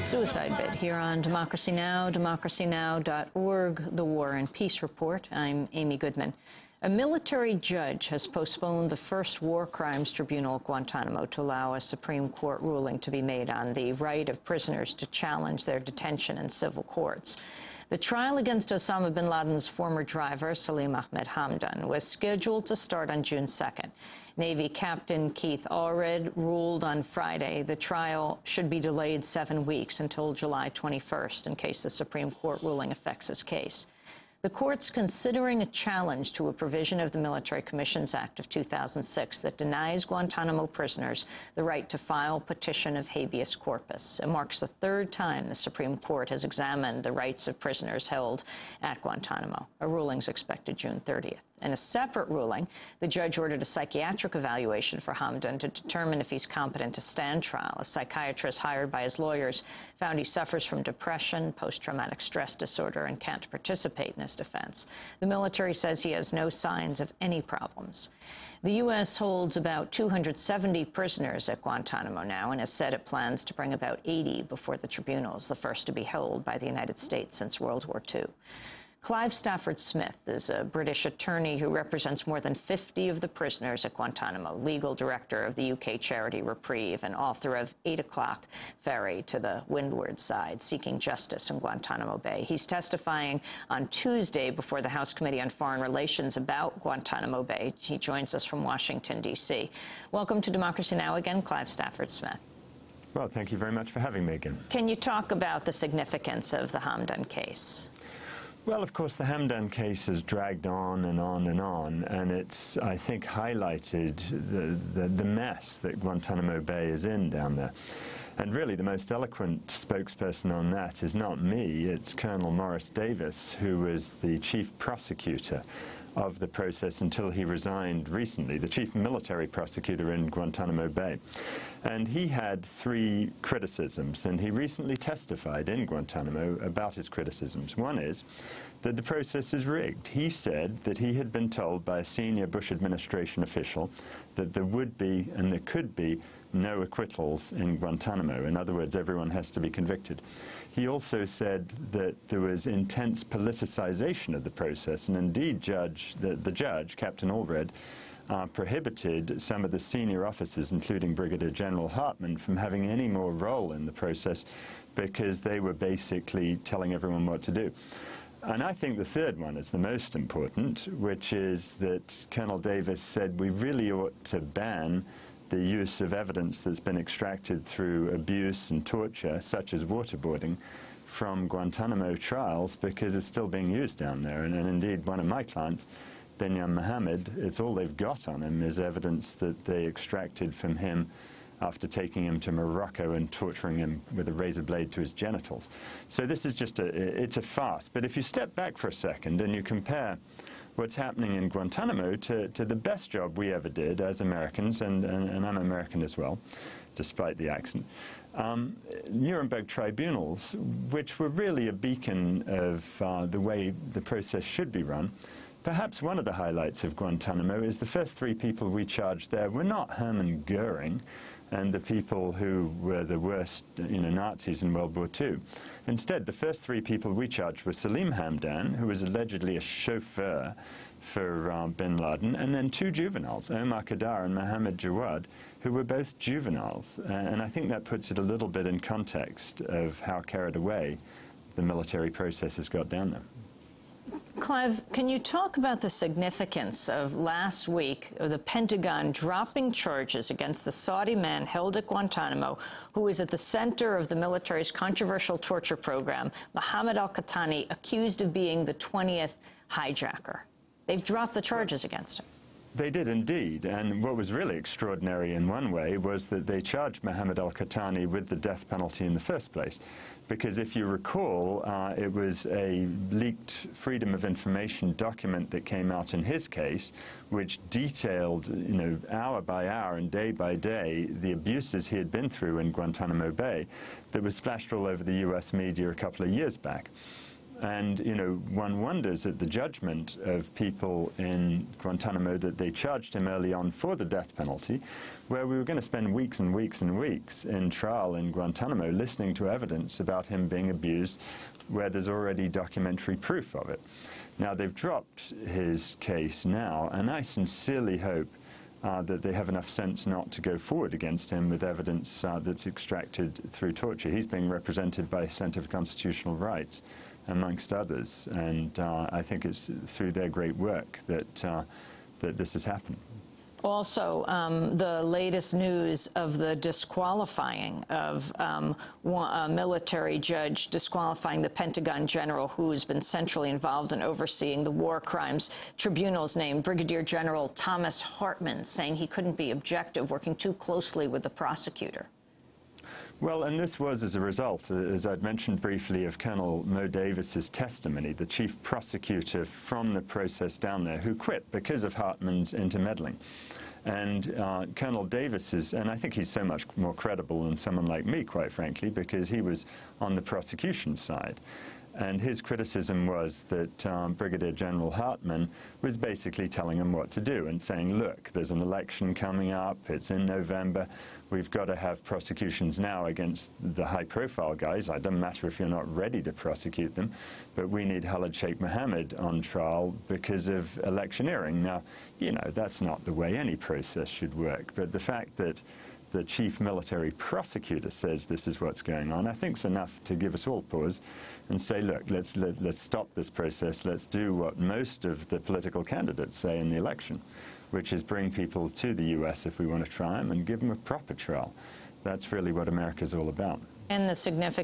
Suicide bit here on Democracy Now!, democracynow.org, The War and Peace Report. I'm Amy Goodman. A military judge has postponed the first war crimes tribunal at Guantanamo to allow a Supreme Court ruling to be made on the right of prisoners to challenge their detention in civil courts. The trial against Osama bin Laden's former driver, Salim Ahmed Hamdan, was scheduled to start on June 2nd. Navy Captain Keith Allred ruled on Friday the trial should be delayed 7 weeks until July 21st in case the Supreme Court ruling affects his case. The court's considering a challenge to a provision of the Military Commissions Act of 2006 that denies Guantanamo prisoners the right to file petition of habeas corpus. It marks the third time the Supreme Court has examined the rights of prisoners held at Guantanamo. A ruling is expected June 30th. In a separate ruling, the judge ordered a psychiatric evaluation for Hamdan to determine if he's competent to stand trial. A psychiatrist hired by his lawyers found he suffers from depression, post-traumatic stress disorder, and can't participate in his defense. The military says he has no signs of any problems. The U.S. holds about 270 prisoners at Guantanamo now and has said it plans to bring about 80 before the tribunals, the first to be held by the United States since World War II. Clive Stafford Smith is a British attorney who represents more than 50 of the prisoners at Guantanamo, legal director of the UK charity Reprieve and author of 8 O'Clock Ferry to the Windward Side, Seeking Justice in Guantanamo Bay. He's testifying on Tuesday before the House Committee on Foreign Relations about Guantanamo Bay. He joins us from Washington, D.C. Welcome to Democracy Now! Again, Clive Stafford Smith. Well, thank you very much for having me again. Can you talk about the significance of the Hamdan case? Well, of course, the Hamdan case has dragged on and on and on, and it's, I think, highlighted the mess that Guantanamo Bay is in down there. And really, the most eloquent spokesperson on that is not me, it's Colonel Morris Davis, who was the chief prosecutor of the process until he resigned recently, the chief military prosecutor in Guantanamo Bay. And he had 3 criticisms, and he recently testified in Guantanamo about his criticisms. One is that the process is rigged. He said that he had been told by a senior Bush administration official that there would be and there could be no acquittals in Guantanamo. In other words, everyone has to be convicted. He also said that there was intense politicization of the process, and indeed the judge, Captain Allred, prohibited some of the senior officers, including Brigadier General Hartman, from having any more role in the process because they were basically telling everyone what to do. And I think the third one is the most important, which is that Colonel Davis said we really ought to ban the use of evidence that's been extracted through abuse and torture, such as waterboarding, from Guantanamo trials because it's still being used down there. And indeed, one of my clients, Binyam Mohammed, it's all they've got on him is evidence that they extracted from him after taking him to Morocco and torturing him with a razor blade to his genitals. So this is just it's a farce. But if you step back for a second and you compare what's happening in Guantanamo to the best job we ever did as Americans, and I'm American as well, despite the accent, Nuremberg tribunals, which were really a beacon of the way the process should be run. Perhaps one of the highlights of Guantanamo is the first 3 people we charged there were not Hermann Goering and the people who were the worst, Nazis in World War II. Instead, the first 3 people we charged were Salim Hamdan, who was allegedly a chauffeur for bin Laden, and then 2 juveniles, Omar Khadr and Mohammed Jawad, who were both juveniles. And I think that puts it a little bit in context of how carried away the military process has got down there. Clive, can you talk about the significance of last week of the Pentagon dropping charges against the Saudi man held at Guantanamo, who is at the center of the military's controversial torture program, Mohammed al-Qahtani, accused of being the 20th hijacker? They've dropped the charges against him. They did indeed, and what was really extraordinary in one way was that they charged Mohammed al-Qahtani with the death penalty in the first place. Because if you recall, it was a leaked Freedom of Information document that came out in his case, which detailed, hour by hour and day by day, the abuses he had been through in Guantanamo Bay that was splashed all over the U.S. media a couple of years back. And, you know, one wonders at the judgment of people in Guantanamo that they charged him early on for the death penalty, where we were going to spend weeks and weeks and weeks in trial in Guantanamo listening to evidence about him being abused where there's already documentary proof of it. Now, they've dropped his case now, and I sincerely hope that they have enough sense not to go forward against him with evidence that's extracted through torture. He's being represented by Center for Constitutional Rights, amongst others, and I think it's through their great work that that this has happened. Also, the latest news of the disqualifying of a military judge disqualifying the Pentagon general who has been centrally involved in overseeing the war crimes tribunals named Brigadier General Thomas Hartman, saying he couldn't be objective, working too closely with the prosecutor. Well, and this was as a result, as I'd mentioned briefly, of Colonel Mo Davis's testimony, the chief prosecutor from the process down there, who quit because of Hartman's intermeddling. And Colonel Davis is, and I think he's so much more credible than someone like me, quite frankly, because he was on the prosecution side. And his criticism was that Brigadier General Hartman was basically telling him what to do and saying, look, there's an election coming up, it's in November, we've got to have prosecutions now against the high-profile guys. It doesn't matter if you're not ready to prosecute them, but we need Khalid Sheikh Mohammed on trial because of electioneering. Now, you know, that's not the way any process should work, but the fact that the chief military prosecutor says this is what's going on, I think is enough to give us all pause and say, look, let's stop this process. Let's do what most of the political candidates say in the election, which is bring people to the U.S. if we want to try them and give them a proper trial. That's really what America's all about. And the significance